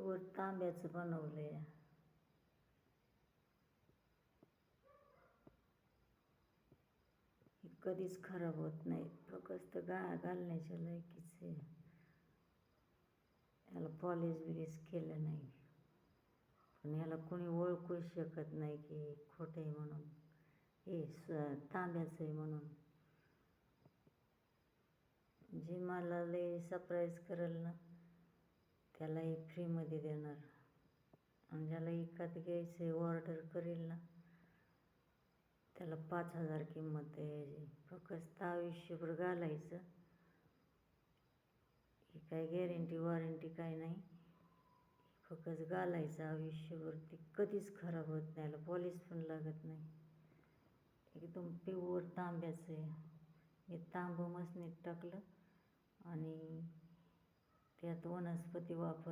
Pure तांब्याचं बनवलंय. हे कधीच खराब होत नाही, फक्त घालण्याच्या लायकीचं आहे. याला पॉलिश बिलिश केलं नाही, पण याला कोणी ओळखू शकत नाही की खोटं आहे म्हणून, हे तांब्याचं आहे म्हणून. जे मला लय सरप्राईज करेल ना त्याला हे फ्रीमध्ये देणार, आणि ज्याला एखाद घ्यायचं ऑर्डर करेल ना त्याला 5,000 किंमत आहे याची. फक्त आयुष्यभर घालायचं, ही काय गॅरंटी वॉरंटी काय नाही, फक्त घालायचं आयुष्यभर. ते कधीच खराब होत नाही, याला पॉलिश पण लागत नाही, एकदम प्युअर तांब्याचं आहे. हे तांबं मसनीत टाकलं आणि त्यात वनस्पती वापर